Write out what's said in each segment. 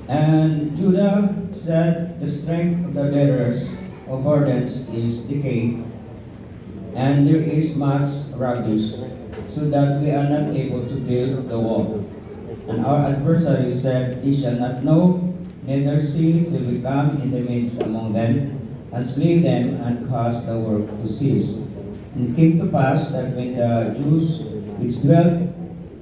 And Judah said, the strength of the bearers of burdens is decayed, and there is much rubbish, so that we are not able to build the wall. And our adversary said, ye shall not know, neither see, till we come in the midst among them, and slay them, and cause the work to cease. And it came to pass that when the Jews which dwelt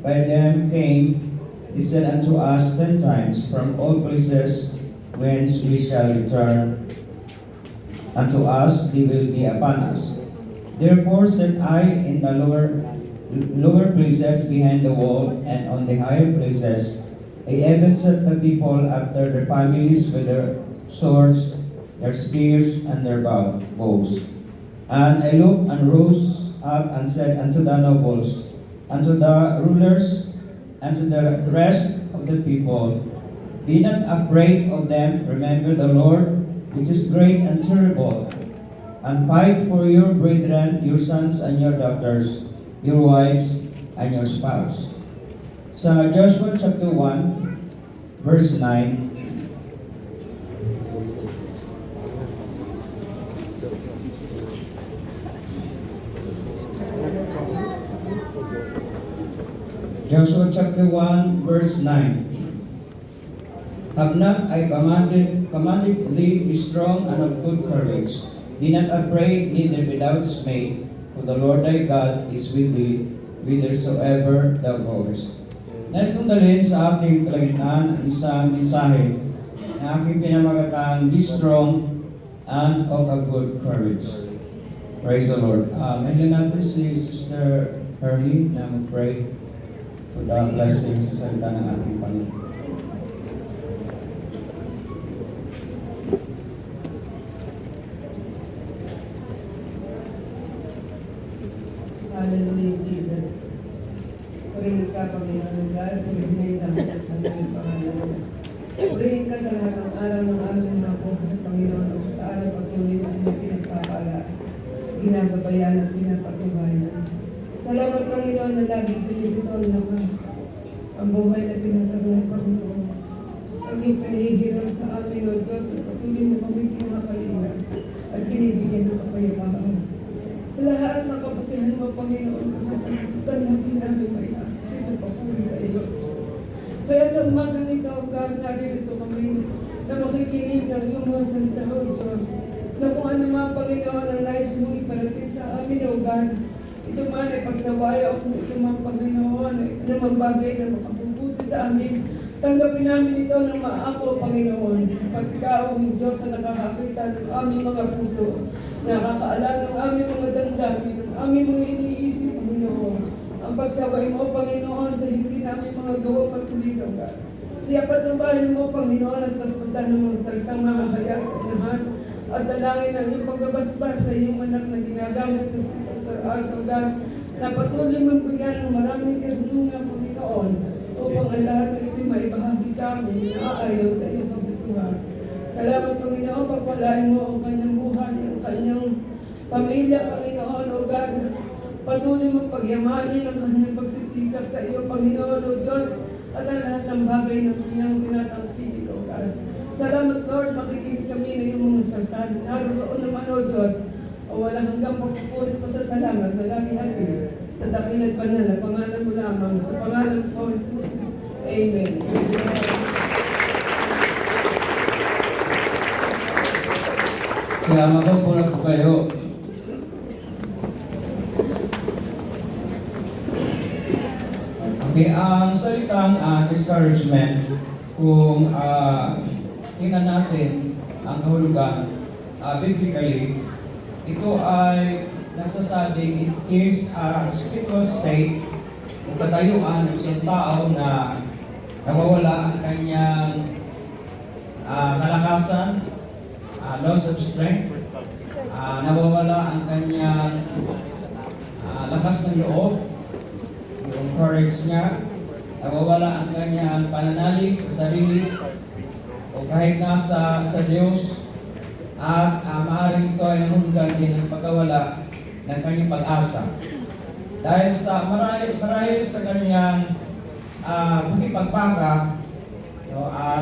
by them came, they said unto us 10 times, from all places whence we shall return unto us, they will be upon us. Therefore set I in the lower places behind the wall, and on the higher places I even set the people after their families with their swords, their spears, and their bows. And I looked and rose up and said unto the nobles, unto the rulers, and to the rest of the people, be not afraid of them, remember the Lord, which is great and terrible, and fight for your brethren, your sons and your daughters, your wives and your spouse. Sa Joshua chapter 1, verse 9, Joshua chapter 1, verse 9. Have not I commanded thee, be strong and of good courage. Be not afraid, neither be thou dismayed, for the Lord thy God is with thee, whithersoever thou goest. Nais kong dalhin sa ating kalagitnaan ang isang mensahe na aking pinamagatang, be strong and of a good courage. Praise the Lord. Ngayon natin si Sister Herlie na mag-pray for the blessing sa salita ng ating Panginoon. Hallelujah, Jesus. Purihin ka, Panginoon God, purihin ang dami at ang pangalan. Purihin ka sa lahat ng araw ng aming mga buhay, Panginoon, o sa araw patuloy na may pinagpapala, ginagabayan at pinapatubayan. Salamat, Panginoon, na lagi pinigito ang lakas, ang buhay na tinatagal, Panginoon. Kami pinahihiram sa amin, O Diyos, na patuloy mo kami kinakalingan at binibigyan ng kapayapaan. Sa lahat ng kabutihan mo, Panginoon, masasagutan namin namin may ito papuri sa iyo. Kaya sa umagang ito, hanggang naririto kami na makikinig ng iyong mga salita, O Diyos, na kung ano mga Panginoon ang nais mo iparating sa amin, O God, ito man ay pagsawaya o ito man, Panginoon, ay anumang bagay na makabubuti sa amin. Tanggapin namin ito ng maapo, Panginoon, sa pagkaong Diyos na nakakakita ng aming mga puso, nakakaalam ng aming mga damdamin, ng aming mga iniisip, Panginoon. Ang pagsaway mo, Panginoon, sa hindi namin mga gawa patuloy, God. Kaya patubayan mo, Panginoon, at paspasan ng mga salitang makakayag sa inahan at dalangin ang iyong pagbabasbas sa iyong anak na ginagamit na si Pastor Arsaldan, na patuloy mong bigyan ng maraming karunungan, Panginoon, upang ang lahat ng ito maibahagi sa amin na aayaw sa iyong kagustuhan. Salamat, Panginoon, pagpalain mo ang kanyang buhay, ang kanyang pamilya, Panginoon, O God. Patuloy mong pagyamanin ang kanyang pagsisikap sa iyo, Panginoon, O Diyos, at ang lahat ng bagay na kanyang tinatangkilik, O God. Salamat, Lord, makikinig kami na iyong mga salita. Naroon naman, O Diyos, o walang hanggang pagpupulit pa sa salamat na lagi natin sa dakilat banal na pangalan mo lamang, sa pangalan ko, Jesus. Amen. Kaya mabubulag po kayo. Okay, ang salitang discouragement, kung tingnan natin ang kahulugan biblically, ito ay nagsasabing it is a spiritual state o katayuan ng isang tao na nawawala ang kanyang kalakasan, loss of strength, nawawala ang kanyang lakas ng loob, yung courage niya, nawawala ang kanyang pananalig sa sarili o kahit nasa sa Diyos, at maaaring ito ay nahulugan din ng pagkawala ng kanyang pag-asa. Dahil sa marahil sa kanyang pagpagpaka,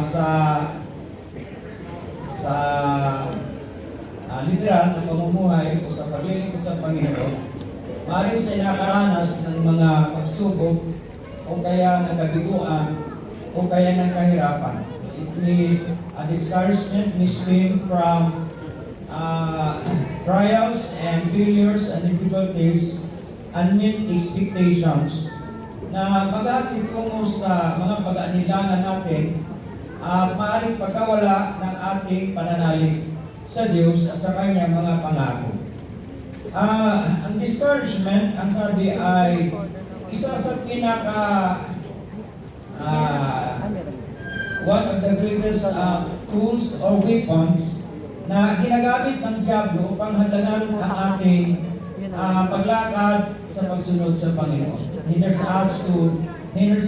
sa literal na pamumuhay o sa paglilingkod sa Panginoon, maaaring siya nakaranas ng mga pagsubok o kaya ng kabiguan o kaya ng kahirapan. It may discouragement may stem from trials and failures and difficulties and meet expectations na mag-aakit tungo sa mga pag-aanilangan natin at maaaring pagkawala ng ating pananalig sa Diyos at sa Kanyang mga pangako. Ang discouragement, ang sabi ay isa sa one of the greatest tools or weapons na ginagamit ng diablo upang hadlangan ang ating paglakad sa pagsunod sa Panginoon. Hinders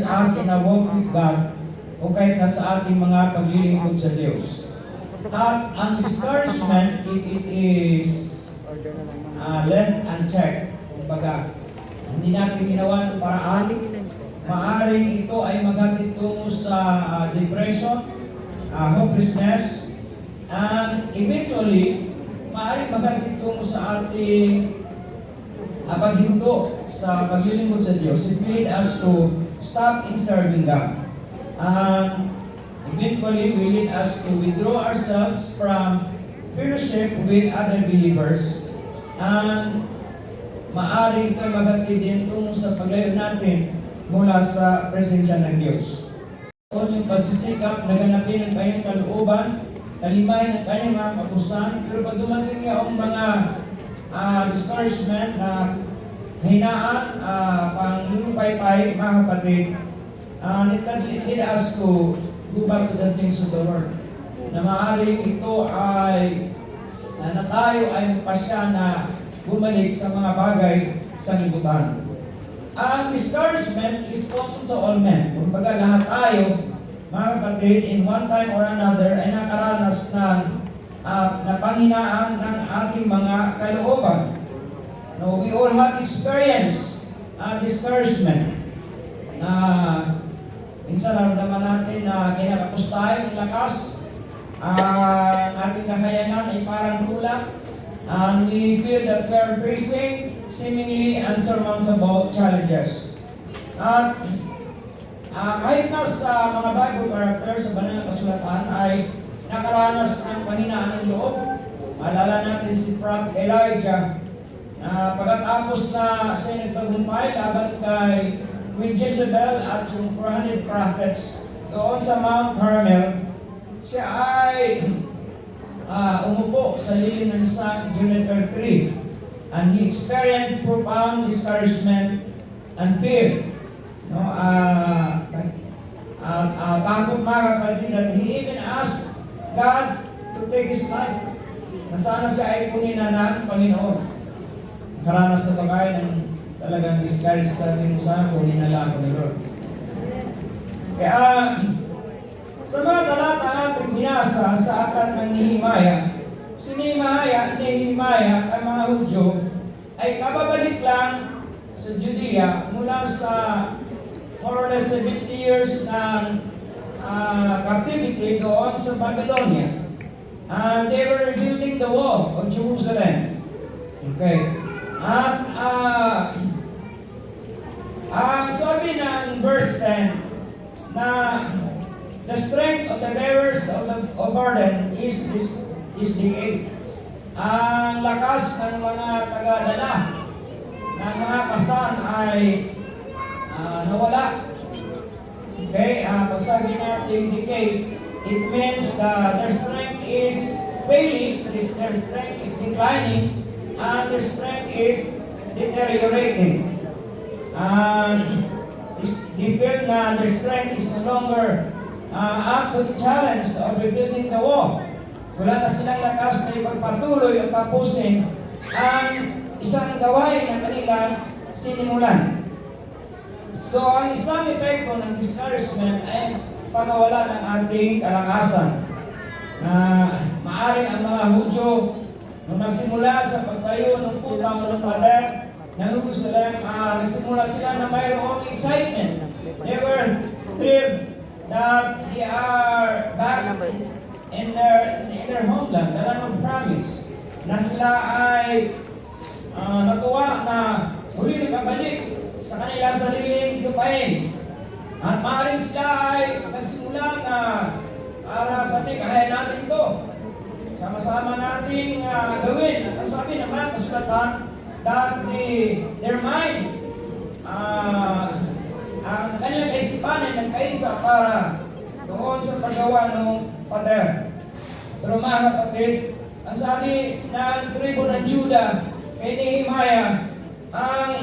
us in a walk with God o kahit na sa ating mga paglilingkod sa Diyos. At ang discouragement, it is left unchecked. Kumbaga, hindi natin ginawa ng paraan. Maaring ito ay maghatid tungo sa depression, hopelessness, and eventually, maaring maghatid tungo sa ating paghinto sa paglilingkod sa Diyos. It lead us to stop in serving God. And eventually, will lead us to withdraw ourselves from fellowship with other believers. And maaari ito maghatid din tungo sa paglayo natin mula sa presensya ng Diyos. Kung yung pagsisikap na ganapin ang kanyang kalooban, kalimay ng kanyang mga kapusan, pero pag dumating yung mga discouragement na hinaan, panglulupay-pay, mga kapatid, it can lead us to go back to the things of the world. Na maaaring ito ay na tayo ay pasya na bumalik sa mga bagay sa libutan. Ang discouragement is common to all men. Kumbaga lahat tayo, mga kapatid, in one time or another ay nakaranas ng napanghinaan ng ating mga kalooban. No, we all have experienced discouragement. Minsan naman natin na kinakapos tayo ng lakas, ang ating kakayanan ay parang kulang, and we feel that we are facing seemingly unsurmountable challenges. At kahit na sa mga Bible characters sa banal na kasulatan ay nakaranas ng panghinaan ng loob. Maalala natin si Prophet Elijah na pagkatapos na siya nagtagumpay laban kay Queen Jezebel at yung 400 prophets doon sa Mount Carmel, siya ay umupo sa lilim ng isang juniper tree, and he experienced profound discouragement and fear. No, takot, mga kapatid, that he even asked God to take his life. Na sana siya ay punina ng Panginoon. Nakaranas na ba kayo ng talagang disguise sa ating usahan, kunin na lang ako ni Lord. Kaya, sa mga talata ating binasa sa aklat ng Nehemiah, si Nehemiah at mga Hudyo ay kababalik lang sa Judea mula sa more or less 70 years ng captivity doon sa Babylonia. And they were rebuilding the wall of Jerusalem. Okay. At sabi ng verse 10 na the strength of the bearers of burden is decayed. Ang lakas ng mga tagadala ng mga kasan ay nawala. Okay, pag sabi natin decay, it means that their strength is failing, their strength is declining, and their strength is deteriorating. They feel na their strength is no longer up to the challenge of rebuilding the wall. Wala na silang lakas na ipagpatuloy at tapusin ang isang gawain na kanilang sinimulan. So, ang isang epekto ng discouragement ay pagkawala ng ating kalakasan. Maaring ang mga Hudyo, nung nagsimula sa pagtayo ng putang ng pader ng Jerusalem, nagsimula sila na mayroong excitement. They were thrilled that they are na sila ay natuwa na muli nakabalik sa kanilang sariling lupain. At maaaring sila ay nagsimula na para sabi, kaya natin ito. Sama-sama nating gawin. At ang sabi naman, kasulatan, that their mind, ang kanilang kaisipan ay nagkaisa para doon sa paggawa ng pader. Pero mga kapatid, ang sabi ng tribo ng Judah kay Nehemiah, ang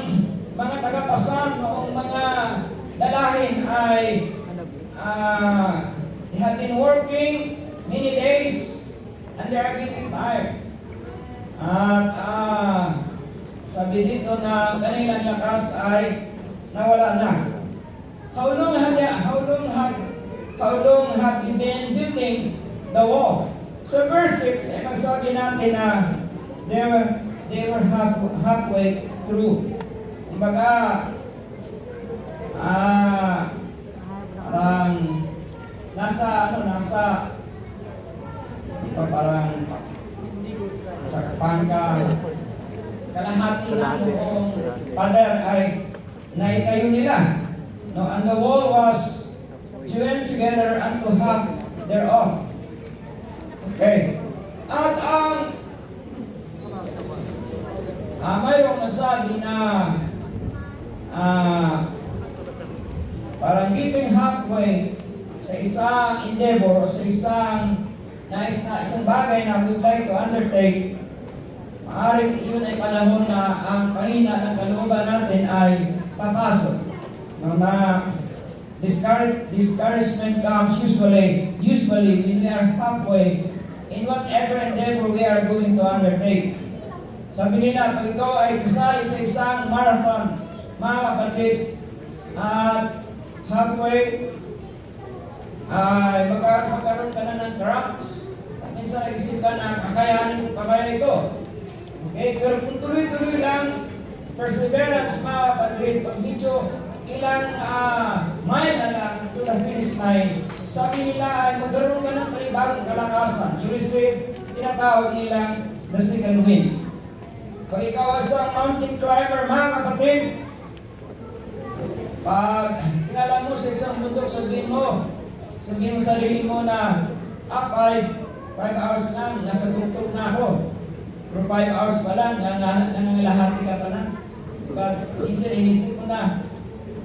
mga tagapasan noong mga dalahin ay they have been working many days and they are getting tired. At sabi dito na kanilang lakas ay nawala na. How long have you been building the wall? Sa verse 6 ay magsabi natin na they were halfway through. Kumbaga, parang parang sa Kapangka, kalahati na noong pader ay naitayo nila. No, and the wall was joined together unto half thereof. Okay. At mayroong nagsabi na parang getting halfway sa isang endeavor o sa isang bagay na we would like to undertake, maaaring iyon ay panahon na ang pahina ng kalooban natin ay papasok. Na discouragement comes usually when we are halfway in whatever endeavor we are going to undertake. Sabi nila, pag ikaw ay kasali sa isang marathon, mga kapatid, at halfway, ay magkaroon ka na ng cramps. At minsan nag-isip ka na kakayanin mo pa kaya ito. Okay, pero kung tuloy-tuloy lang, perseverance, mga kapatid, pag medyo ilang mile na lang to the finish line, sabi nila ay magkaroon ka ng panibagong kalakasan. You receive, tinatawag nilang the second wind. Pag ikaw ay isang mountain climber, mga kapatid, pag tingala mo sa isang bundok, sabihin mo sa sarili mo na 5 hours lang, nasa tuktok na ako. Pero 5 hours pa lang, nangangalahati ka pa na. Diba? Minsan inisip mo na,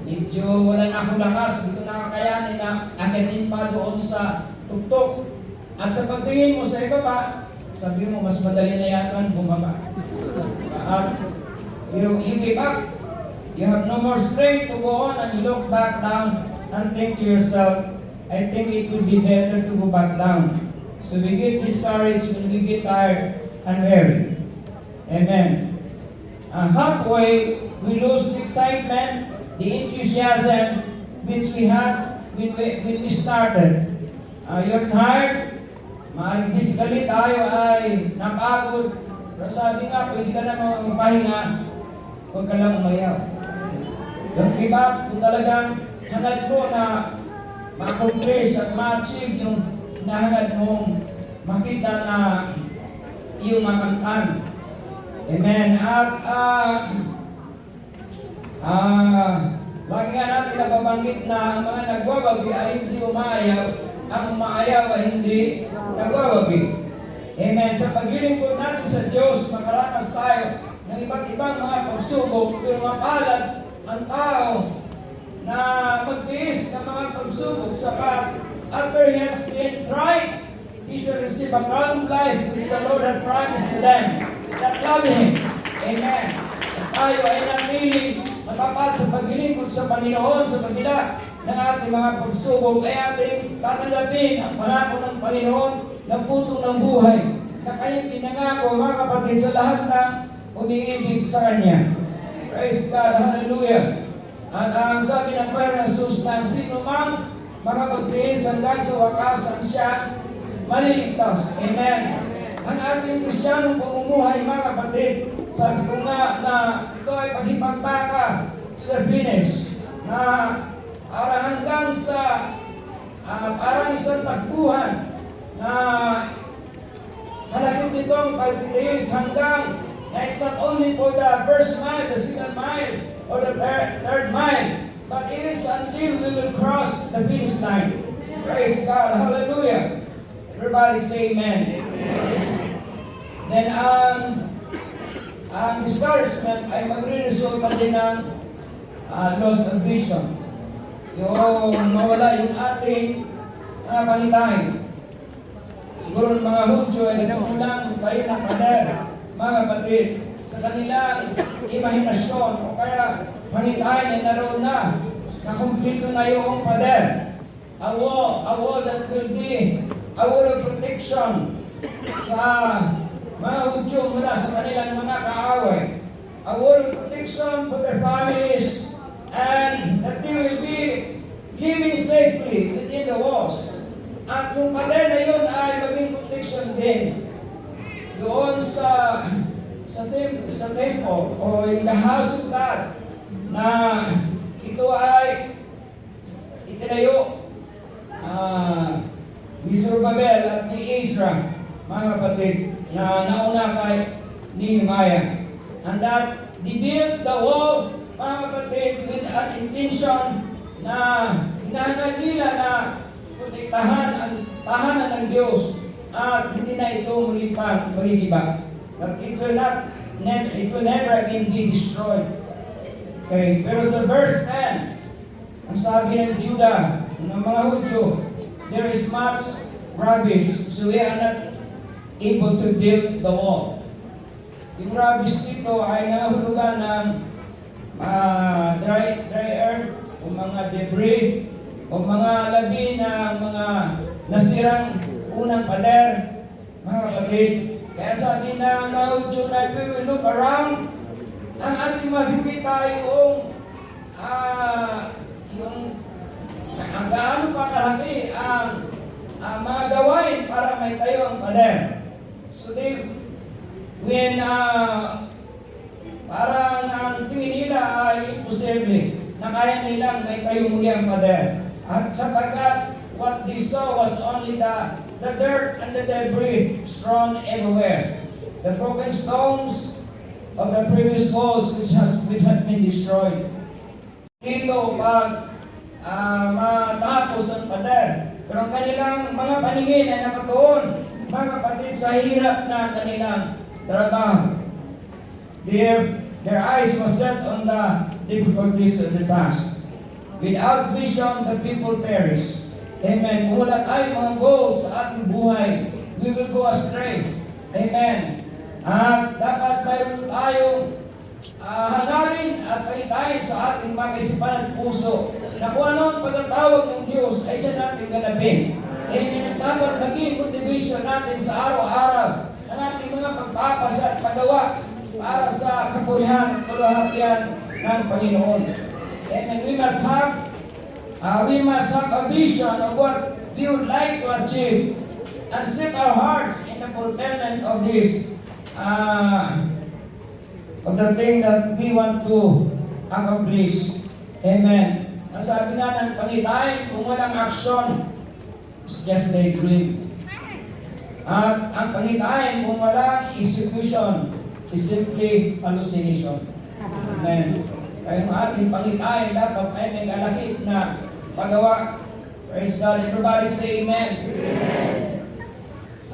medyo wala na akong lakas, dito nakakayanin na akitin pa doon sa tuktok. At sa pagtingin mo sa ibaba, sabi mo, mas madali na yata bumaba. At you give up. You have no more strength to go on, and you look back down and think to yourself, I think it would be better to go back down. So we get discouraged when we get tired and weary. Amen. Halfway, we lose the excitement, the enthusiasm which we had when we started. You're tired, maaaring physically tayo ay napagod. Pero sabi nga, pwede ka na mapahinga, huwag ka lang umayaw. Don't give up kung talagang hangad mo na ma-accomplish at ma-achieve yung hinahangad mong makita na iyong makamtan. Amen. At lagi nga natin nababanggit na ang mga nagwawagi ay hindi umayaw, ang umaayaw ay hindi nagwawagi. Amen. Sa paglilingkod natin sa Diyos, makaranas tayo ng iba't ibang mga pagsubok, pero mapalad ang tao na magtiis ng mga pagsubok sapat after he has been tried, he shall receive a crown of life which the Lord had promised to them that love Him. Amen. At tayo ay natiling matapat sa paglilingkod sa Panginoon sa kabila ng ating mga pagsubok ay ating tatanggapin ang pangako ng Panginoon ng puto ng buhay na kanyang pinangako, mga kapatid, sa lahat ng umiibig sa Kanya. Praise God, hallelujah. At ang sabi ng Panginoon ng Jesus na sino mang makapagtiis hanggang sa wakas ang siya maliligtas. Amen. Ang ating Kristiyanong pamumuhay, mga kapatid, sabi ko nga na ito ay paghipagpaka to the finish na para hanggang sa parang isang takbuhan na halagin din nitong pagtitiis hanggang na it's not only for the first mile, the second mile, or the third mile, but it is until we will cross the finish line. Praise God. Hallelujah. Everybody say amen. Then ang discouragement ay magre-resulta din ng loss of vision. Yung mawala yung ating pangitain. Siguro ng mga Hudyo ay nasimulang kayo ng pader, mga kapatid, sa kanilang imahinasyon o kaya pangitain ay naroon na kumpleto na yung pader. A wall that will be a wall of protection sa mga Hudyo mula sa kanilang mga kaaway. A wall of protection for their families and that they will be living safely within the walls. At yung pader na yun ay maging protection din doon sa temple o in the house of God na ito ay itinayo ni Zerubbabel at ni Ezra, mga kapatid, na nauna kay Nehemiah. And that they built the wall, mga kapatid, with an intention na hinahanap nila na protektahan ang tahanan ng Diyos at hindi na ito muli pang magigiba. That it will never again be destroyed. Okay, pero sa verse 10, ang sabi ng Judah, ng mga Hudyo, there is much rubbish, so we are not able to build the wall. Yung rubbish dito ay nahulugan ng dry earth o mga debris o mga labi na mga nasirang unang pader, mga kapatid. Kaya sabi na mga Hudyo na we will look around, ang ating makikita yung gaano pa kalaki ang mga gawain para may tayo ang pader. So when parang ang tingin nila ay imposible na kaya nilang may tayo muli ang pader. At sapagkat what they saw was only the dirt and the debris strewn everywhere. The broken stones of the previous walls which had been destroyed. Dito pag matapos ang pader. Pero ang kanilang mga paningin ay nakatuon, mga kapatid, sa hirap na kanilang trabaho. Their eyes were set on the difficulties of the task. Without vision, the people perish. Amen. Kung wala tayong mga goals sa ating buhay, we will go astray. Amen. At dapat mayroon tayong hangarin at paitayin sa ating mga kaisipan at puso na kung ano ang pagkatawag ng Diyos ay siya natin ganapin. Amen. At dapat maging motivation natin sa araw-araw ng ating mga pagpapasa at paggawa para sa kapurihan at kalahatian ng Panginoon. Amen. We must have a vision of what we would like to achieve and set our hearts in the fulfillment of this of the thing that we want to accomplish. Amen. Ang sabi nga ng Panginoon, kung walang action, it's just a dream. At ang Panginoon, kung walang execution, is simply hallucination. Amen. Kaya ang ating Panginoon, dapat ay may kalahit na paggawa. Praise God. Everybody say amen.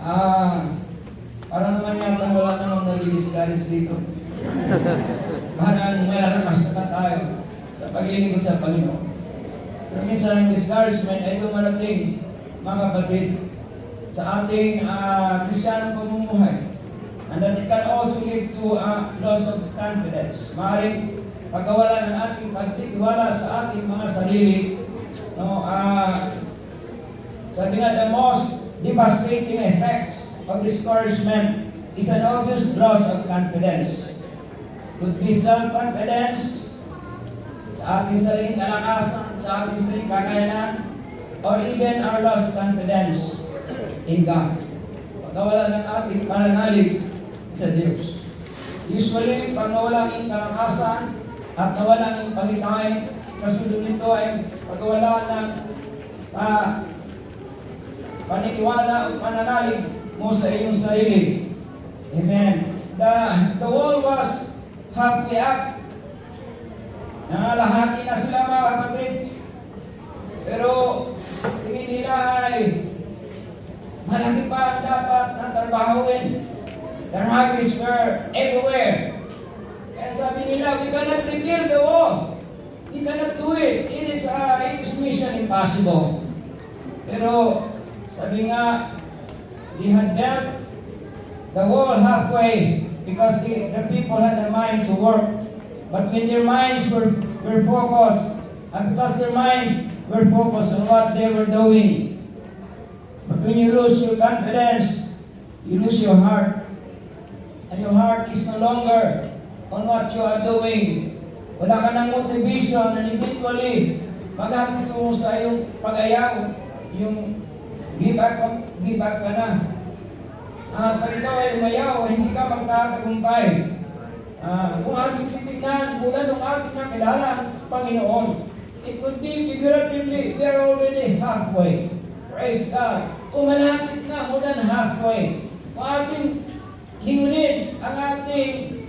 Amen. Parang naman yata wala namang nag-discourage dito. Parang malalakas na tayo sa paglilingkod sa Panginoon. Pero minsan ang discouragement ay dumarating, mga kapatid, sa ating Kristiyanong pamumuhay. And that it can also lead to a loss of confidence. Maaaring pagkawala ng ating pagtitiwala sa ating mga sarili. No, sabi nga, the most devastating effects of discouragement is an obvious loss of confidence. Could be self-confidence sa ating sariling kalakasan, sa ating sariling kakayanan, or even our lost confidence in God. Pagkawala ng ating pananalig sa Diyos. Usually, pag nawala ang kalakasan at nawala ang Panginoon, kasunod nito ay pagkawala ng paniniwala o pananalig mo sa iyong sarili. Amen. The wall was halfway up. Nangalahati na sila mga kapatid. Pero tingin nila ay malaki pa ang dapat na trabahuin. The rubbish were everywhere. Kaya sabi nila, we cannot rebuild the wall. We cannot do it. It is mission impossible. Pero sabi nga, they had built the wall halfway because the people had the mind to work. But when their minds were focused, and because their minds were focused on what they were doing, but when you lose your confidence, you lose your heart. And your heart is no longer on what you are doing. Wala ka ng motivation and eventually, maghapon mo sa iyong pag-ayaw, yung give up ka na. Pag ikaw ay umayaw, hindi ka magtatagumpay. Kung ating titignan, mula nung ating nakilala ang Panginoon, it could be figuratively, we are already halfway. Praise God. Umalapit na, more than halfway. Kung ating lingunin ang ating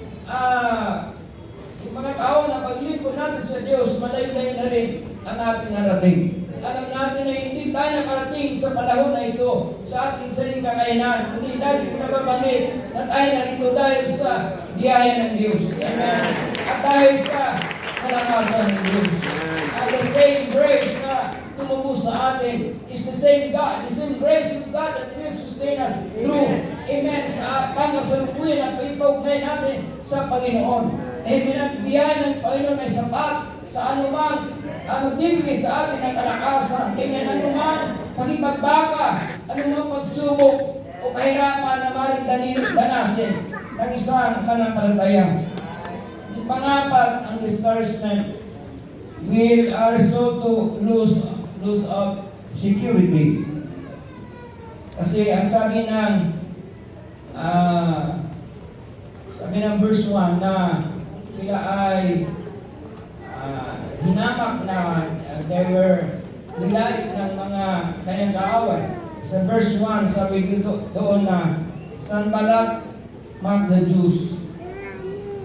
yung mga tao na paglingkod natin sa Diyos, malayo-layo na rin ang ating narating. Alam natin na hindi tayo nakarating sa panahon na ito sa ating saling kakayanan. Hindi dahil nababanggit na tayo narito dahil sa biyaya ng Diyos. Amen. At dahil sa kalakasan ng Diyos. At the same grace na tumubo sa atin is the same God, the same grace of God that will sustain us through. Amen. Sa pangasalukuyan at pag-ipaugnayan natin sa Panginoon. Amen. At biyaya ng Panginoon ay sapat sa anumang magbibigay sa atin ng kalakasan. Amen. Anumang pagipagbaka, anumang pagsubok o kahirapan na maring danasin ng isang manampalataya. Pangapat, ang discouragement will also to lose of security. Kasi ang sabi ng verse 1 na sila ay hinamak na they were nilait ng mga kanyang kaaway. Sa verse 1, sabi dito doon na Sanballat mocked the Jews.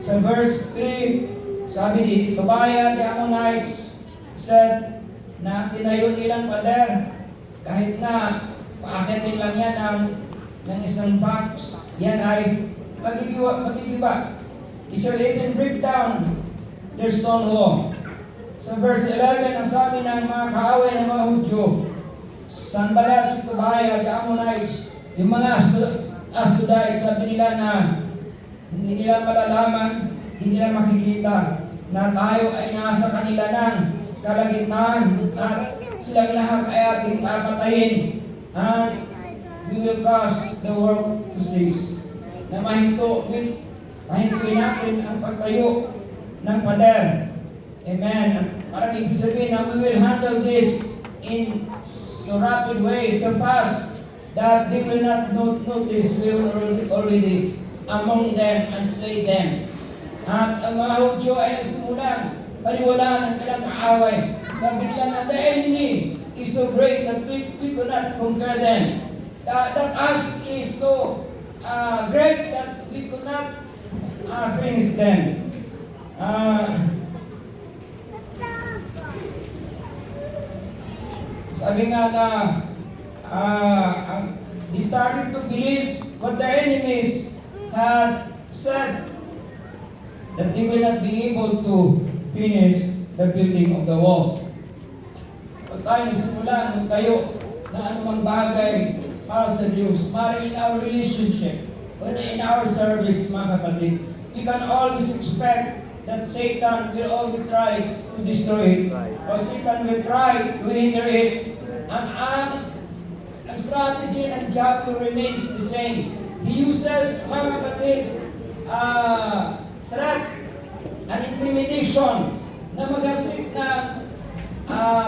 Sa verse 3, sabi di Tobiah the Ammonites said na tinayo nilang pader kahit na paakitin lang yan ng isang box, yan ay magigiba. It shall even break down their stone wall. Sa verse 11, ang sabi ng mga kaaway ng mga Hudyo, Sanballat, si Tobiah, the Ammonites, yung mga Asdodites, sabi nila na hindi nila malalaman, hindi nila makikita na tayo ay nasa kanila ng kalagitnaan at silang lahat ay ating papatayin and we will cause the world to cease. Na mahintuin natin ang pagtayo ng pader. Amen. Parang ibig sabihin na we will handle this in so rapid way, so fast, that they will not notice we will already among them and slay them. At ang mga Hudyo ay nagsimulang paniwalaan ng kanilang kaaway. Sabi nila na the enemy is so great that we could not conquer them. That us is so great that we could not finish them. Sabi nga na they started to believe what the enemies had said, that they will not be able to finish the building of the wall. Pag tayo nagsimula ng tayo na anumang bagay para sa Diyos, maaaring in our relationship, or in our service, mga kapatid, we can always expect that Satan will always try to destroy it, or Satan will try to hinder it, and ang strategy ng diablo remains the same. He uses, mga kapatid, threat and intimidation na mag-asik na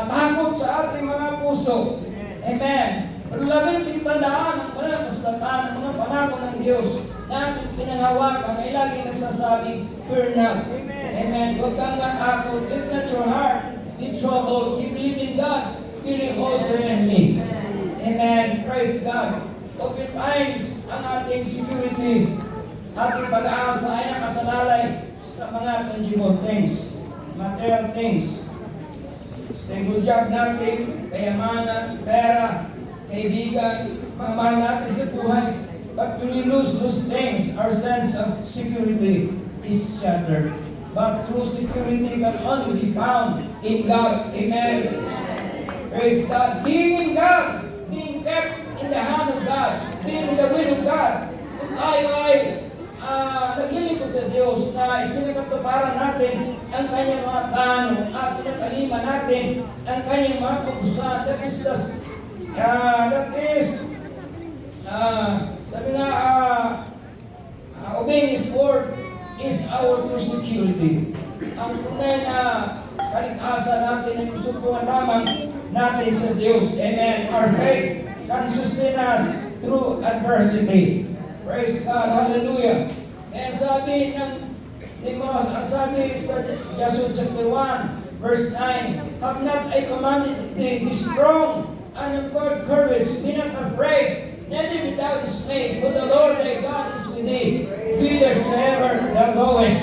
takot sa ating mga puso. Amen. Pero lagi natin tandaan ang mga kasulatan, ang mga pangako ng Diyos na ating pinanghawakan ay lagi nagsasabing, fear not. Amen. Huwag kang matakot. If not your heart be troubled, you believe in God, believe also in me. Amen. Praise God. Oftentimes, ang ating security ating pag-aasa ay nakasalalay sa mga tangible things, material things. Stable job natin, kayamanan, pera, kaibigan, mga mahal natin sa buhay. But when we lose those things, our sense of security is shattered. But true security can only be found in God. Amen. Praise God. Being in God, being kept in the hand of God, being in the will of God. Kung tayo ay naglilingkod sa Diyos na isinagkatuparan natin ang kanyang mga plano at pinataliman natin ang kanyang mga kagustuhan. Sabi nga, obeying His word is our true security. Ang tunay na kaligtasan natin ay susupungan lamang natin sa Diyos. Amen. Our faith can sustain us through adversity. Praise God. Hallelujah. Kaya sabi sabi sa Joshua chapter 1, verse 9, have not I commanded thee, be strong and of good courage, be not afraid, neither be thou dismayed, for the Lord thy God is with thee, whithersoever thou goest.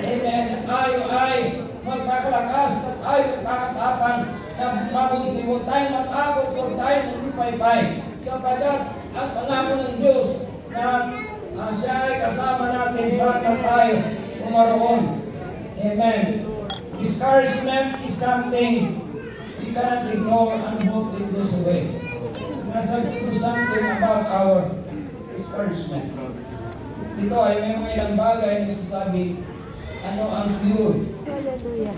Amen. At tayo ay magkakalakas at tayo magkakatapang na mabuti. Huwag tayo matakot, huwag tayo magpipay-pay. Sapagat ang pangako ng Diyos na siya ay kasama natin saan na tayo umaroon. Amen. Discouragement is something we cannot ignore and hope it goes away. Nasabi ko something about our discouragement. Dito ay may mga ilang bagay na sasabi, ano ang cure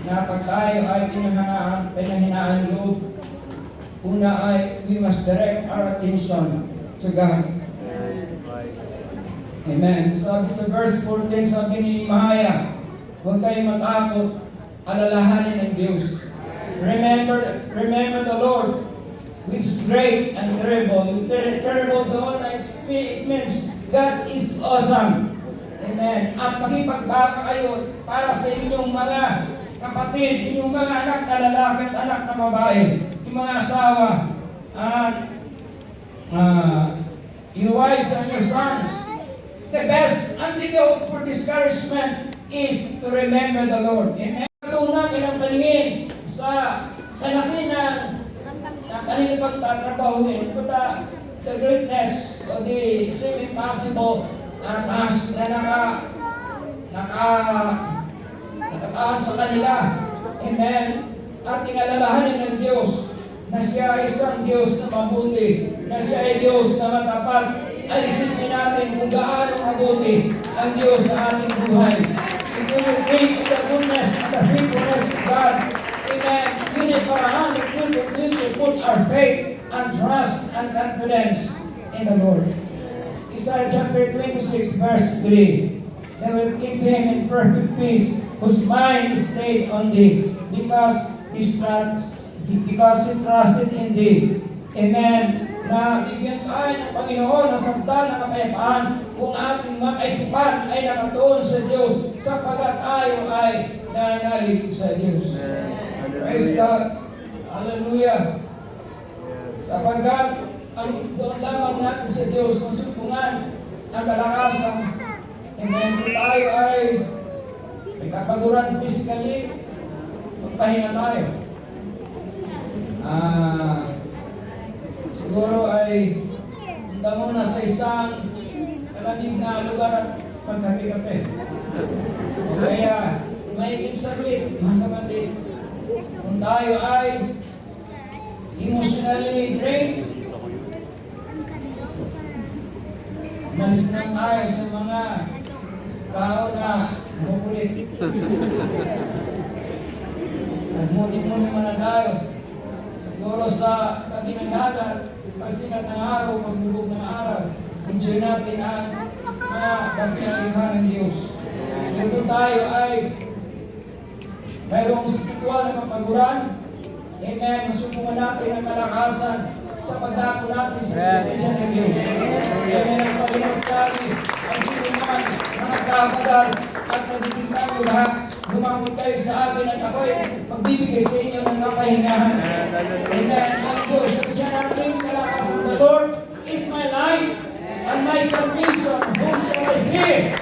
na pag tayo ay pinahinaan loob. Una ay we must direct our attention to God. Amen. Sabi sa verse 14, sabi ni Nehemiah, huwag kayong matakot, alalahanin ng Diyos. Remember the Lord, which is great and terrible. Terrible doon, it means God is awesome. Amen. At makipagbaka kayo para sa inyong mga kapatid, inyong mga anak na lalaki at anak na babae, yung mga asawa, at your wives and your sons. The best antidote for discouragement is to remember the Lord. Amen. Tunan ilang paningin sa laki ng kanilang pagtatrabahuin. The greatness of the same impossible task na nakataan sa kanila. Amen. At inalalahanin ng Diyos na siya ay isang Diyos na mabuti, na siya ay Diyos na matapat. Ay isipin natin kung gaano mabuti ang Diyos sa ating buhay. If we will think of the goodness and the faithfulness of God, amen, yun ay paraan if we will put our faith and trust and confidence in the Lord. Isaiah chapter 26 verse 3, they will keep him in perfect peace, whose mind is stayed on thee, because he trusted in thee. Amen. Na bigyan tayo ng Panginoon ng samtal ng kapayapaan kung ating mga kaisipan ay nakatuon sa Diyos sapagkat tayo ay nananalig sa Diyos. Praise God. Hallelujah. Sapagkat ang doon lamang natin sa Diyos masupungan ang kalakasan. Amen. Kung tayo ay may kapaguran physically, magpahinga tayo. Siguro ay punta muna sa isang malamig na lugar at magkape-kape. O kaya, maikip saglit, mga kapatid. Kung tayo ay emotionally drained, masinan tayo sa mga tao na makulit. Nagmuni-muni muna tayo. Siguro sa tabi ng dagat, pagsikat ng araw, pagbubog ng araw, enjoy natin ang mga kapiyahan ng Diyos. Kung tayo ay mayroong spiritual na kapaguran, amen, masupungan natin ang kalakasan sa pagdako natin sa presensya ng Diyos. Amen, ang Panginoon sabi, ay sinuman, mga kapagal, at pagbibigan ko lahat, lumapit kayo sa akin at ako'y magbibigay sa inyo ng kapahingahan. Amen. Ang Diyos, at siya natin kalakasan. The Lord is my life and my salvation. Whom shall I fear?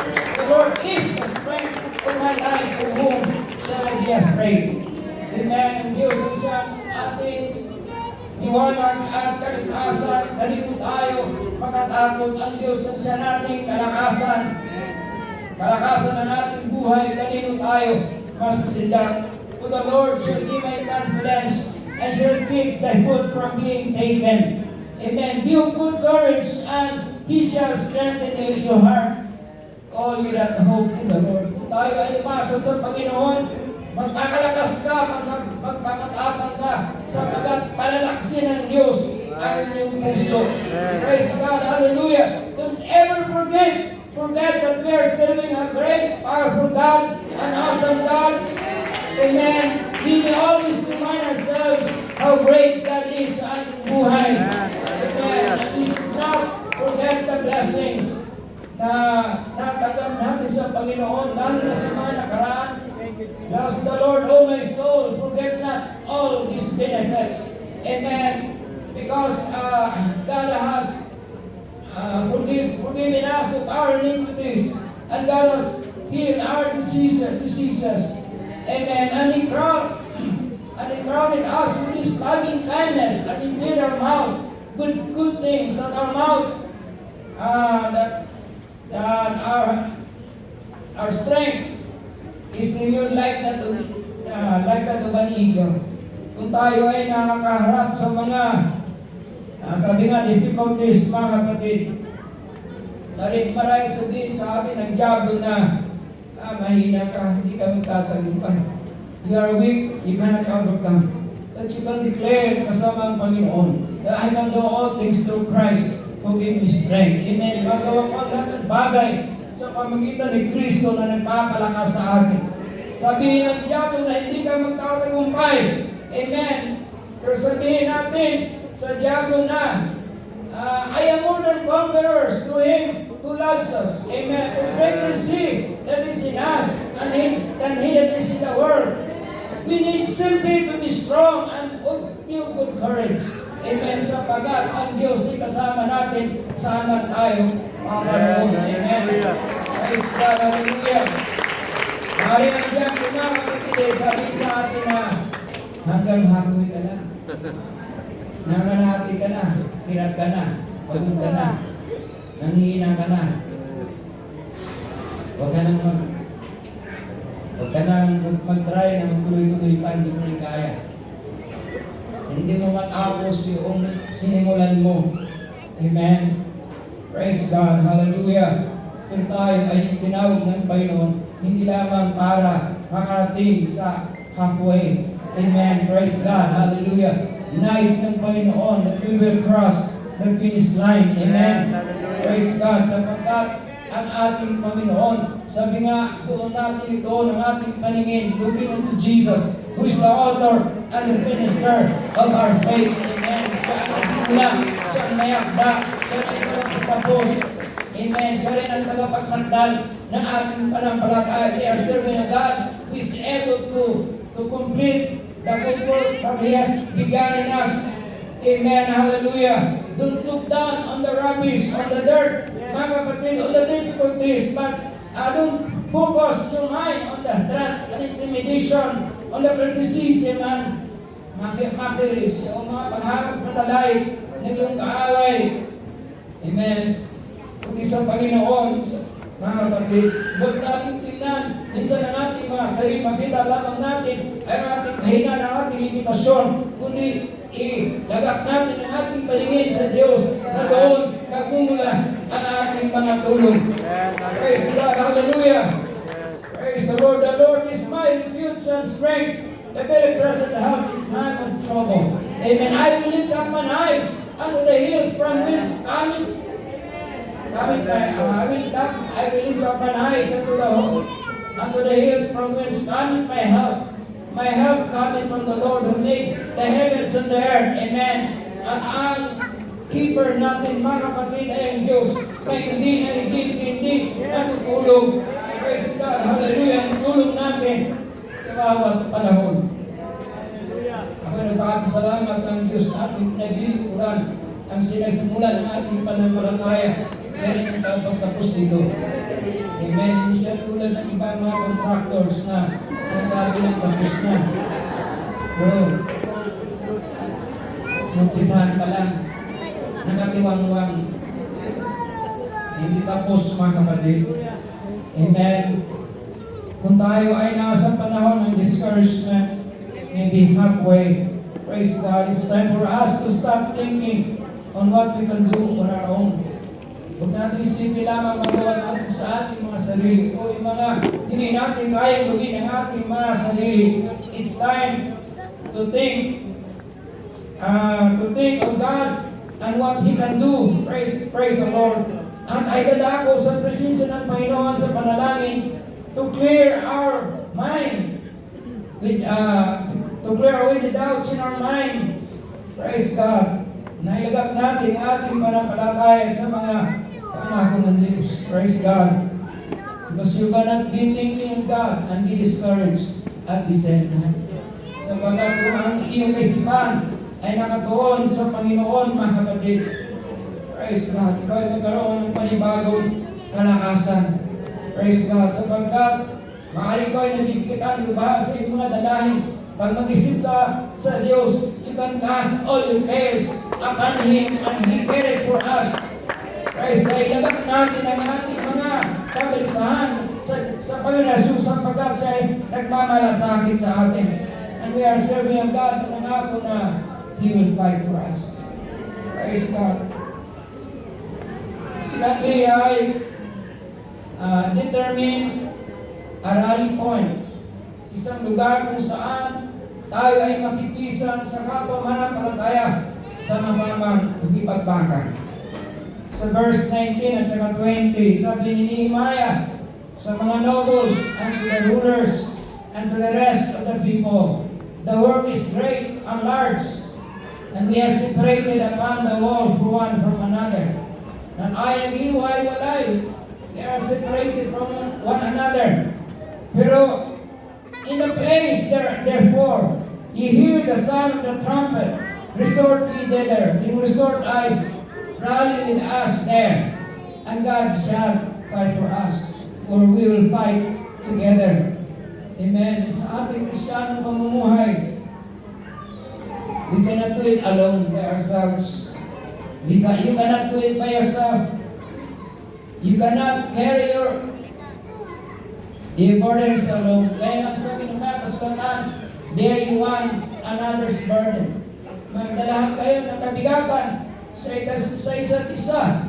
nakakatakot ang Diyos at siya nating kalakasan. Kalakasan ng ating buhay, kanino tayo masasindak. To the Lord shall give my confidence and shall keep the hood from being taken. Amen. Be of good courage and He shall strengthen your heart. All you that hope in the Lord. Kung tayo ay umasa sa Panginoon, magkakalakas ka, magpapatapang ka, sapagkat palalaksin ng Diyos ang inyong puso. Praise God, hallelujah. Don't ever forget that we are serving a great, powerful God, an awesome God. Amen. We may always remind ourselves how great God is sa ating buhay. Amen. And we should not forget the blessings na natanggap natin sa Panginoon, lalo na sa mga nakaraan. Bless the Lord, O my soul, forget not all His benefits. Amen. Because God has forgiven us of our iniquities, and God has healed our diseases. Amen. And He crowned us with His loving kindness, and He filled our mouth with good things, that our mouth, that our strength is renewed like that of an eagle. Kung tayo ay nakakaharap sa mga sabi nga, difficulties, mga kapatid, marami sabihin sa atin ang diablo na mahina ka, hindi ka magtatagumpay. You are weak, you cannot overcome. But you can declare kasama ang Panginoon that I can do all things through Christ who give me strength. Amen. Magawa ko ang lahat ng bagay sa pamagitan ni Kristo na nagpapalakas sa akin. Sabihin ng diablo na hindi ka magtatagumpay. Amen. Pero sabihin natin sa diablo na I am more than conquerors to Him who loves us. Amen. The greater is He that is in us than he that is in the world. We need simply to be strong and be of good courage. Amen. Sapagat ang Diyos ay kasama natin saan man tayo makaroon. Amen. Praise God. Hallelujah. Mari ang diablo na kapatid, sabihin sa atin na hanggang hapoy ka na. Nanganahati ka na, hirap ka na, pagod ka na, nanghihina ka na. Huwag ka nang mag-try na magtuloy-tuloy pa, hindi mo rin kaya. Hindi mo matapos yung sinimulan mo. Amen. Praise God. Hallelujah. Kung tayo ay tinawag ng Panginoon, hindi lamang para makarating sa halfway. Amen. Praise God. Hallelujah. Nais ng Panginoon that we will cross the finish line. Amen. Praise God. Sapagkat ang ating Panginoon, sabi nga, doon natin ito ng ating paningin, looking unto Jesus, who is the author and the finisher of our faith. Amen. Siya ang nagsimula, siya ang mayakda, siya ang tagapagtapos. Amen. Siya rin ang tagapagsandal ng ating panampalataya. We are serving a God who is able to complete the good work that He has begun in us. Amen. Hallelujah. Don't look down on the rubbish, on the dirt, mga kapatid, on the difficulties, but don't focus your mind on the threat and intimidation, on the criticism and mockeries, o mga pagharap na lalay ng iyong kaaway. Amen. Kung isang Panginoon, mga kapatid, huwag natin tingnan, minsan ang ating mga sarili, makita lamang natin ay ating kahinaan, ang ating limitasyon, kundi ilagak natin ang ating paningin sa Diyos na doon nagmumula ang ating mga tulong. Praise God, hallelujah. Praise the Lord. The Lord is my refuge and strength, the very present help in time of trouble. Amen. I will lift up my eyes unto the hills from whence I will lift up my eyes unto the hills from whence cometh my help. My help coming from the Lord who made the heavens and the earth. Amen. At ang keeper natin, mga kapatid, ay ang Diyos na hindi natutulog. Praise God. Hallelujah. Ang tulong natin sa bawat panahon. Ako nagpapasalamat ng Diyos natin na binikuran ang sinagsimulan ng ating pananampalataya. Siya rin ang pagtapos dito. Amen. Hindi siya tulad ng ibang mga contractors na sinasabi ng tapos na. Pero, nagpisahan pa lang, nakatiwang-wang. hindi tapos mga kapatid. Amen. Kung tayo ay nasa panahon ng discouragement, maybe halfway, praise God, it's time for us to stop thinking on what we can do on our own. Huwag natin isipin lamang magawa natin sa ating mga sarili o yung mga hindi natin kayang gawin ang ating mga sarili. It's time to think of God and what He can do. Praise the Lord. At ay dadako sa presensya ng Panginoon sa panalangin to clear our mind to clear away the doubts in our mind. Praise God. Nailagak natin ating panampalataya sa mga pangako ng Diyos. Praise God. Because you cannot be thinking of God and be discouraged at the same time. Sapagkat kung ang iyong kaisipan ay nakatuon sa Panginoon, mga kapatid, praise God, ikaw ay magkaroon ng panibagong kalakasan. Praise God, sapagkat maaari ko ay nabibigatan ba sa iyong mga dalahin. Pag mag-isip ka sa Diyos, you can cast all your cares upon Him and He cared for us. Praise God, ilagak natin ang ating mga kabalsahan sa Panginoon Jesus sapagkat siya ay nagmamalasakit sa atin. And we are serving of God na nangako na He will fight for us. Praise God. Si Andrea ay determine a rally point. Isang lugar kung saan tayo ay makipisan sa kapwa mananampalataya sama-samang magipagbakan. Sa verse 19 at saka 20, sabi ni Nehemiah sa mga nobles and to the rulers and to the rest of the people, the work is great and large, and we are separated upon the wall one from another. And ay naghihiwa-hiwalay, they are separated from one another. Pero in the place therefore, you hear the sound of the trumpet, resort ye thither. In resort I rally with us there, and God shall fight for us, for we will fight together. Amen. Sa ating Kristiyanong pamumuhay, we cannot do it alone by ourselves. You cannot do it by yourself. You cannot carry your burdens alone. Kaya ang sabi ng mga kasulatan, bearing one another's burden. Magdalahan kayo ng kabigatan sa isa't isa.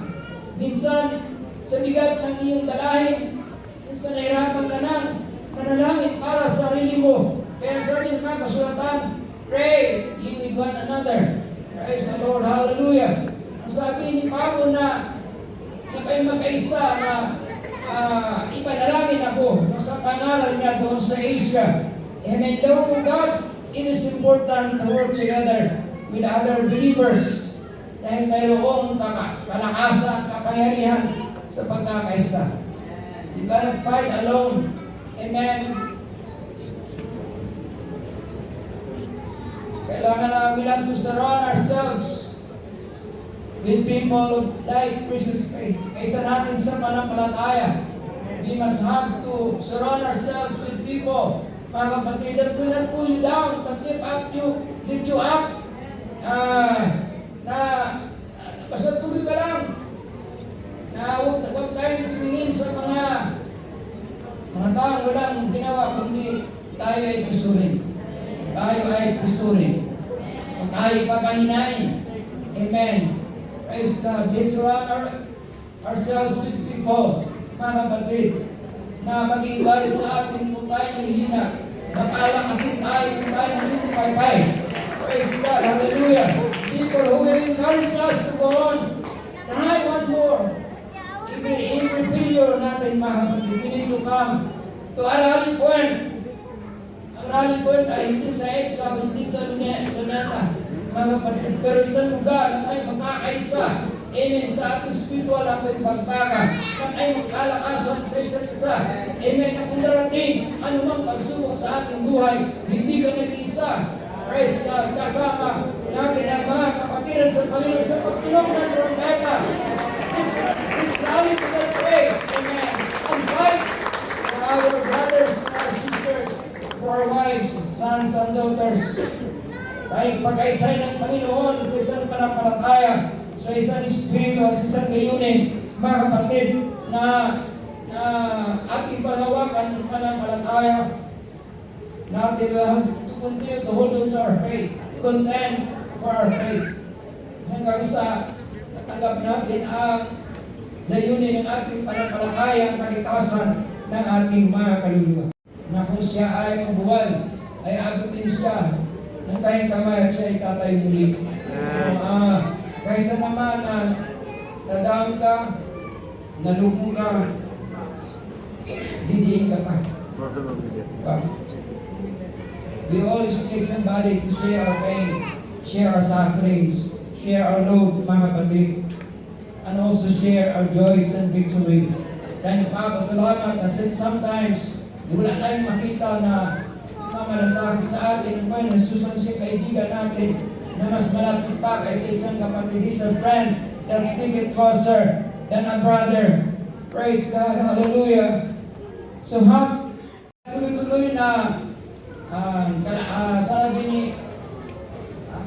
Minsan, sa bigat ng iyong dalahin, minsan nahirapan ka ng manalangin para sa sarili mo. Kaya sabi ng mga kasulatan, pray ye with one another. Praise the Lord. Hallelujah. Ang sabi ni Pablo na kayo magkaisa na ipanalangin ako sa pangaral niya doon sa Asia. Amen. The word of God, it is important to work together with other believers dahil mayroong kalakasan, kapangyarihan sa pagkakaisa. You cannot fight alone. Amen. Kailangan namin lang to surround ourselves with people like Christ's faith. Kaysa natin sa panampalataya, we must have to surround ourselves with people, mga kapatid, that will not pull you down, but lift you up. Na basta tuloy ka lang. Na huwag tayong tumingin sa mga taong walang ginawa, kundi tayo ay pisurin. Tayo ay pisurin. Kung tayo papahinain. Amen. Praise God. Let's surround ourselves with people, mga kapatid, na mag-encourage sa atin kung tayo nahihina. Napalakasin tayo kung tayo nagpupaypay. Praise God. Hallelujah. People who will encourage us to go on. Try one more. Every failure natin, mga kapatid, we need to come to a rally point. Ang rally point ay hindi sa EDSA, hindi sa Luneta, mga kapatid, pero isang lugar na tayo magkakaisa. Amen. Sa ating spiritual ang pagbabaga, na tayo magkalakasan sa isa't isa. Amen. Na kung darating anumang pagsubok sa ating buhay, hindi ka nag-iisa. Praise God. Kasama natin ang mga kapatiran sa Panginoon sa pagtulong ng trompeta. It's rally to that praise. Amen. And fight for our brothers and our sisters, for our wives, sons and daughters. Tayo pag-aisay ng Panginoon sa isang panampalataya, sa isang espiritu at sa isang gayunin, mga kapatid, na ating panawakan ng pananampalataya, natin to continue to hold on to our faith, contend for our faith, hanggang sa natanggap natin ang layunin ng ating pananampalataya, ang kaligtasan ng ating mga kaluluwa. Na kung siya ay mabuwal, ay abutin siya ng kayang kamay at siya ay tatay muli. Kaysa naman na nadaan ka, nalubong ka, didiin ka pa. We always need somebody to share our pain, share our sufferings, share our load, mga kapatid, and also share our joys and victory. Dahil nagpapasalamat na sometimes wala tayong makita na mamalasakit sa atin ang Panginoon, susunod kaibigan natin na mas malapit pa kaysa isang kapatid, is a friend that sticketh closer than a brother. Praise God, hallelujah. So, tuloy-tuloy na sabi ni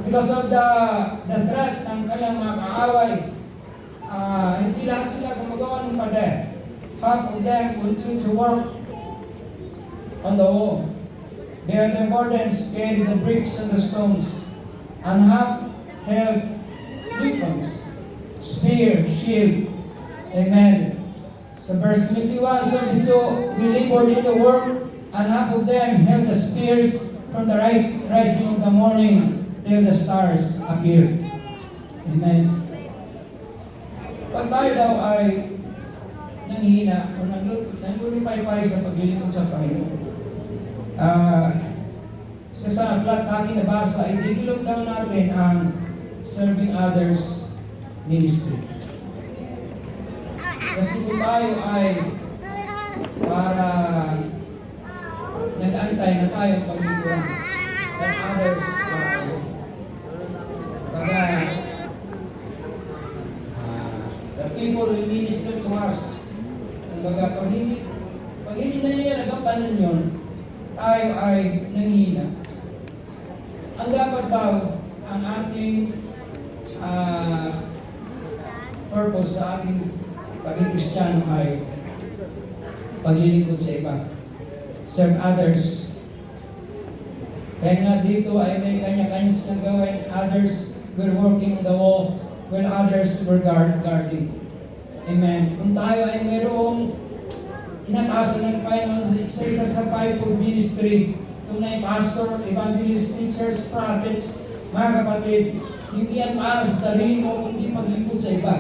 because of the threat ng kanilang mga kaaway, hindi lahat sila gumagawa ng pader. Half of them continue to work on the wall. Bear their burdens, carry the bricks and the stones, and have held weapons, spear, shield. Amen. Sa verse 21, sabi, so we labored in the work, and half of them held the spears from the rising of the morning till the stars appeared. Amen. Pag tayo daw ay nanghihina o nanglulipay-pay sa paglilingkod sa Panginoon, sa plot aking nabasa, ay develop daw natin ang serving others ministry. Kasi kung tayo ay para nag-antay na tayo paglilingkuran ng others, the people will minister to us. Pag hindi na nila nagampanan yun, tayo ay nanghihina. Ang dapat daw, ang ating purpose sa ating pagiging Kristiyano ay paglilingkod sa iba. Serve others. Kaya nga dito ay may kanya-kanya silang gawin. Others were working on the wall when others were guarding. Amen. Kung tayo ay mayroong tinataasan ng Panginoon sa isa sa fivefold ministry, tunay pastor, evangelist, teachers, prophets, mga kapatid, hindi yan para sa sarili mo, kundi paglingkod sa iba.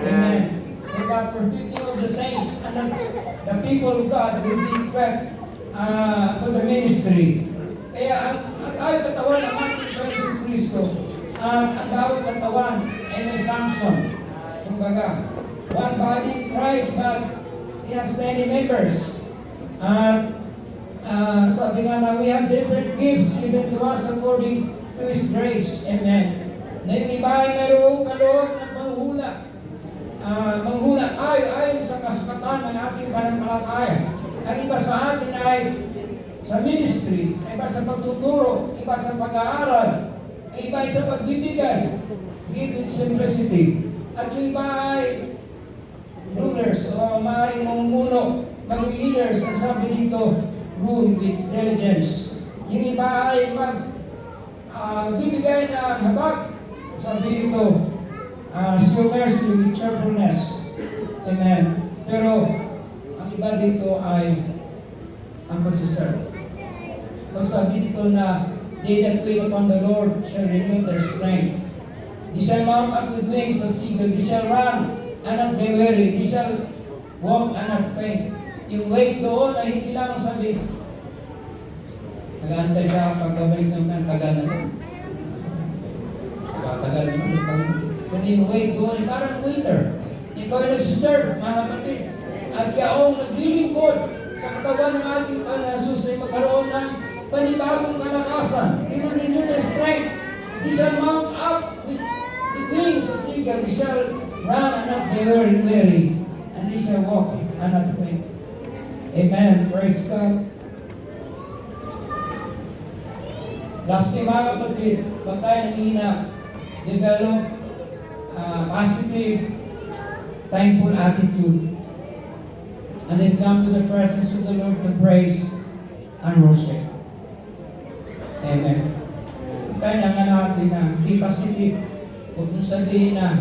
Amen. And God, for 50 of the saints, and the people of God will be equipped for the ministry. Kaya ang tawag katawan ng ating Panginoon Kristo, ang tawag katawan ay may function. Kumbaga, one body, Christ, but it has many members. Sabi nga na, we have different gifts given to us according to His grace. Amen. Na yung iba ay mayroong kaloob ng manghula. Manghula tayo ayon sa kasapatan ng ating pananampalataya. Ang iba sa atin ay sa ministry, sa iba sa pagtuturo, iba sa pag-aaral, ang iba ay sa pagbibigay, give with simplicity. At yung iba ay rulers o maaaring mamumuno, mag-leaders, ang sabi dito, rule with diligence. Yung iba ay bibigay ng habag, sabi dito, show mercy with cheerfulness. Amen. Pero ang iba dito ay ang pagsiserve. Pag sabi dito na they that wait upon the Lord shall renew their strength. They shall mount up with wings as eagle. They shall run and not be weary. They shall walk and not faint. Yung wait doon ay hindi lang sabi, nag-aantay sa pagbabalik ng tagal na doon. Tagal naman. Kundi yung wait doon ay parang waiter. Ikaw ay nagsiserve, mga kapatid. At yaong naglilingkod sa katawan ng ating Panginoon ay magkaroon ng panibagong kalakasan. They will renew their strength. They shall mount up with wings as eagle. They shall run and not be weary. And they shall walk and not faint. Amen. Praise God. Lastly, mga kapatid, pag tayo nanghihina, develop positive thankful attitude, and then come to the presence of the Lord to praise and worship. Amen. Kailangan natin na be positive. Huwag mong sabihin na,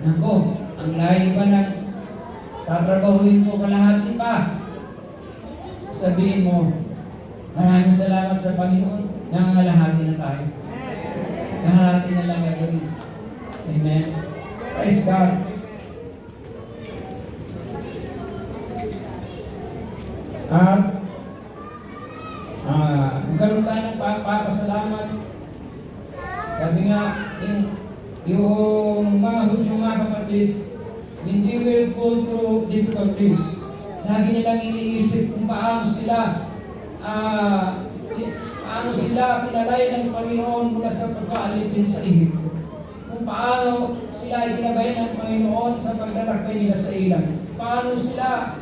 nako, ang layo pa ng tatrabahuin ko kalahati pa. Sabihin mo, maraming salamat sa Panginoon. Nangangalahati na tayo. Nangangalahati na lang gagawin. Amen. Praise God. At magkaroon tayo ng papasalamat. Sabi nga, yung mga Hudyo, mga kapatid, hindi will go through difficulties. Lagi nilang iniisip kung paano sila pinalay ng Panginoon mula sa pagkaalipin sa Ehipto. Kung paano sila ginabayan ng Panginoon sa paglalakbay nila sa ilang. Paano sila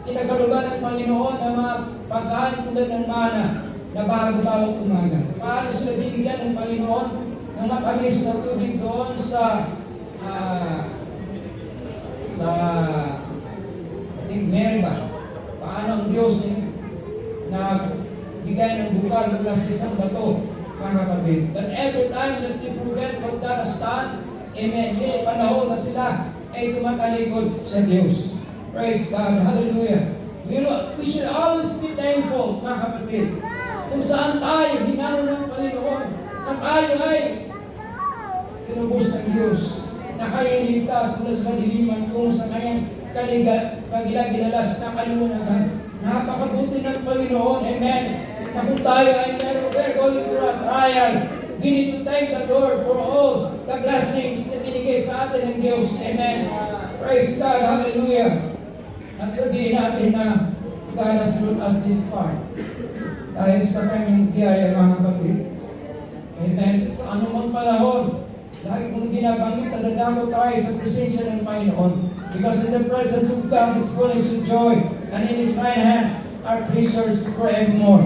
pinagalugan ng Panginoon ang mga pagkain tulad ng mana na bago bawat umaga. Paano sila binigyan ng Panginoon ng matamis na tubig doon sa Merba. Paano ang Diyos nagbigay ng bukal mula sa isang bato, mga kapatid. But every time that they forget what God has done, amen, yun, panahon na sila ay tumatalikod sa Diyos. Praise God. Hallelujah. We should always be thankful, mga kapatid. Kung saan tayo, hinalo ng Panginoon, na tayo ay tinubos ng Diyos, na kayo iligtas mula sa kadiliman kung sa kanyang kagilaginalas na kaliwanagan. Napakabuti ng Panginoon. Amen. Na kung tayo ay we're going through a trial, we need to thank the Lord for all the blessings na binigay sa atin ng Diyos. Amen. Praise God. Hallelujah. At sabihin natin na God has brought us this far. Dahil sa kanyang biyaya, mga kapatid. Amen. Sa anumang panahon, lagi kong binabanggit na nadamo tayo sa presensya ng Panginoon. Because in the presence of God is fullness of joy, and in His right hand are pleasures forevermore.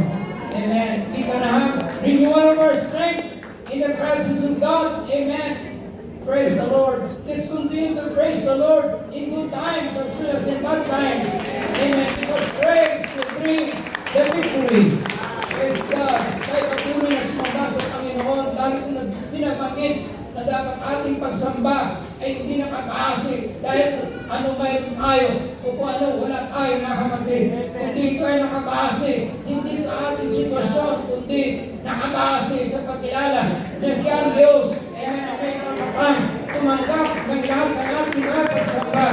Amen. We can have renewal of our strength in the presence of God. Amen. Praise the Lord. Let's continue to praise the Lord in good times as well as in bad times. Amen. Because praise will bring the victory. Praise God. Kaya patuloy na sumamba sa Panginoon, lagi kong binabanggit na dapat ating pagsamba ay hindi nakakaasi dahil ano mayroon tayo o kung ano wala tayo, mga kapatid. Kundi ito ay nakakaasi hindi sa ating sitwasyon, kundi nakakaasi sa pagkilala na siya ang Diyos. Amen. Ang may karapatan tumanggap ng lahat ng ating mga pagsamba.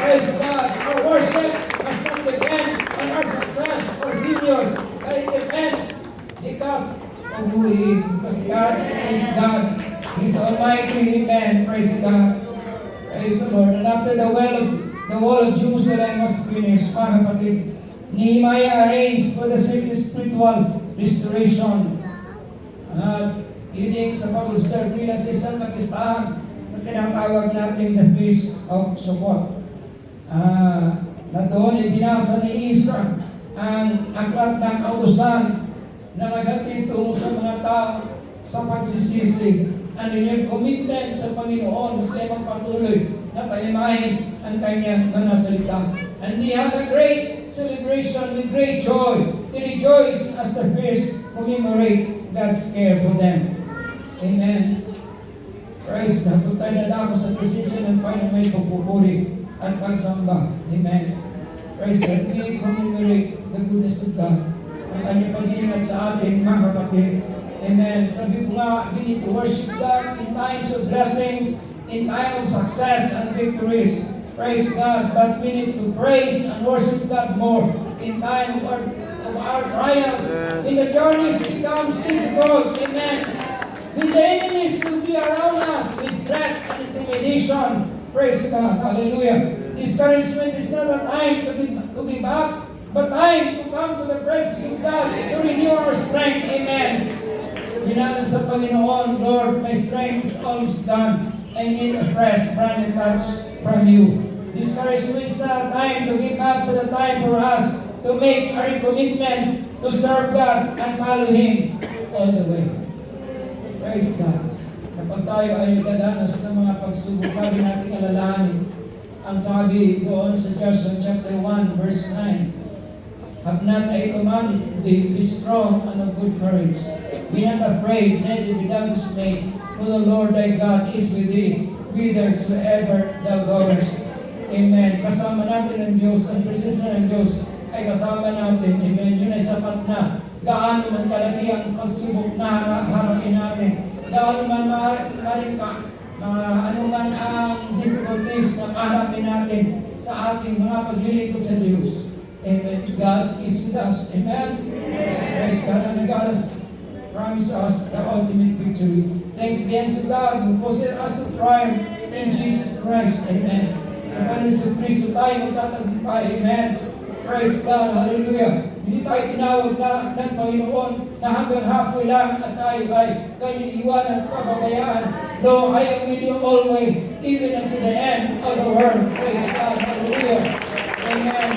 Praise God. Our worship must not depend on our success or failures, but it depends because of who He is. Because God is God. He's Almighty. Amen. Praise God. Praise the Lord. And after the wall of Jerusalem was finished, mga kapatid, Nehemiah arranged for the city's spiritual restoration. Leading sa pag-observe nila sa isang kapistahan na tinatawag natin the Feast of Sukkot. Na doon ibinasa ni Ezra ang aklat ng kautusan na naghatid tungo sa mga tao sa pagsisisi. And in your commitment sa Panginoon, sila magpatuloy na palimahin ang kanyang mga salita. And they had a great celebration with great joy. They rejoice as the feast commemorate God's care for them. Amen. Praise God. Kung tayo nadako sa presensya ng Panginoon, may pagpupuri at pagsamba. Amen. Praise God. We commemorate the goodness of God. Ang kanyang pag-iingat sa atin, mga kapatid. Amen. Sabi ko nga, we need to worship God in times of blessings, in time of success and victories. Praise God. But we need to praise and worship God more in time of our trials. When the journeys becomes difficult. Amen. When the enemies will be around us with threat and intimidation. Praise God. Hallelujah. Discouragement is not a time to give up, but time to come to the presence of God to renew our strength. Amen. Ginanag sa Panginoon, Lord, my strength is almost gone. I need a fresh, brand new touch from you. Discouragement is not a time to give up, but a time for us to make a recommitment to serve God and follow Him all the way. Praise God. Kapag tayo ay nagdadanas ng mga pagsubok, lagi natin alalahanin ang Ang sabi doon sa Joshua chapter 1 verse 9, have not I commanded thee, be strong and of good courage. Be not afraid, neither be thou dismayed, for the Lord thy God is with thee, whithersoever thou goest. Amen. Kasama natin ang Diyos, ang presensya ng Diyos ay kasama natin. Amen. Yun ay sapat na. Gaano man kalaki ang pagsubok na harapin natin. Gaano man maaaring ka, ano man ang difficulties na kaharapin natin sa ating mga paglilingkod sa Diyos. Amen. God is with us. Amen. Praise God. And God has promised us the ultimate victory. Thanks be unto God who causes us to triumph in Jesus Christ. Amen. Sa Panginoon Kristo tayo magtatagumpay. Amen. Praise God. Hallelujah. Hindi tayo tinawag na ng Panginoon na hanggang hapon lang at tayo ay kanyang iwanan at pababayaan. Though I am with you always, even unto the end of the world. Praise God. Hallelujah. Amen.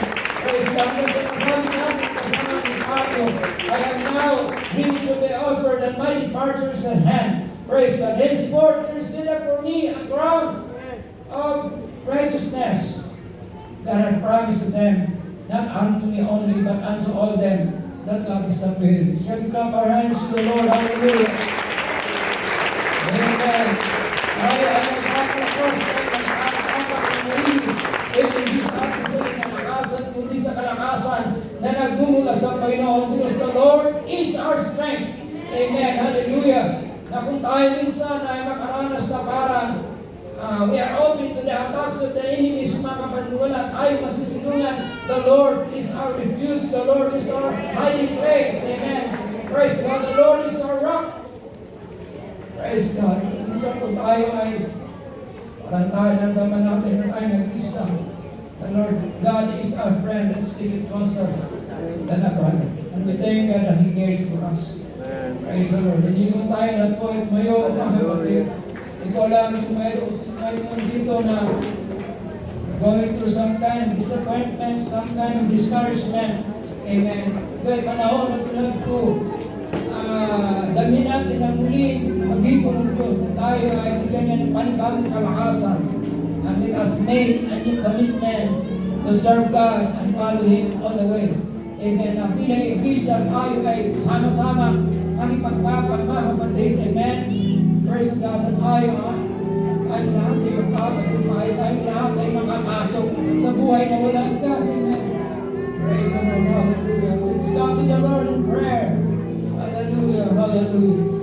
Praise God. Kasi masabi natin kasama ni Pablo, I am now ready to be offered and my departure is at hand. Praise God. Henceforth there is still for me a crown of righteousness that I promised to them, not unto me only, but unto all them that love his appeal. Shall we clap our hands to the Lord? Hallelujah. Amen. I am nagkakakos at nagkakakak ng muli. Hindi sa ating kalakasan, kundi sa kalakasan na nagmumula sa Panginoon. Because the Lord is our strength. Amen. Hallelujah. Na kung tayo minsan ay makaranas na parang we are open to the attacks of the enemies, mga kapaniwala, tayo masisilungan. The Lord is our refuge. The Lord is our hiding place. Amen. Praise God. The Lord is our rock. Praise God. Minsan kung tayo ay parang tayo nagdaman natin na tayo nag-isa. The Lord God is our friend and stick it closer than a brother. And we thank God that He cares for us. Praise the Lord. Hindi mo tayo na po at mayo, mga kapatid. Ikaw lang yung mayroon dito na going through some kind of disappointment, some kind of discouragement. Amen. Ito ay panahon na tulad ko. Dami natin na muli mag-ipon ng Diyos na tayo ay bigyan niya ng panibagong kalakasan. And it has made a new commitment to serve God and follow Him all the way. Amen. Ang pinag-ibisyan tayo ay sama-sama nakipagpapan, mga kapatid. Amen. Praise God. At tayo ay lahat ay magkakatumpay. Tayo lahat ay makapasok sa buhay na walang God. Amen. Praise the Lord. Hallelujah. Let's come to the Lord in prayer. Hallelujah. Hallelujah.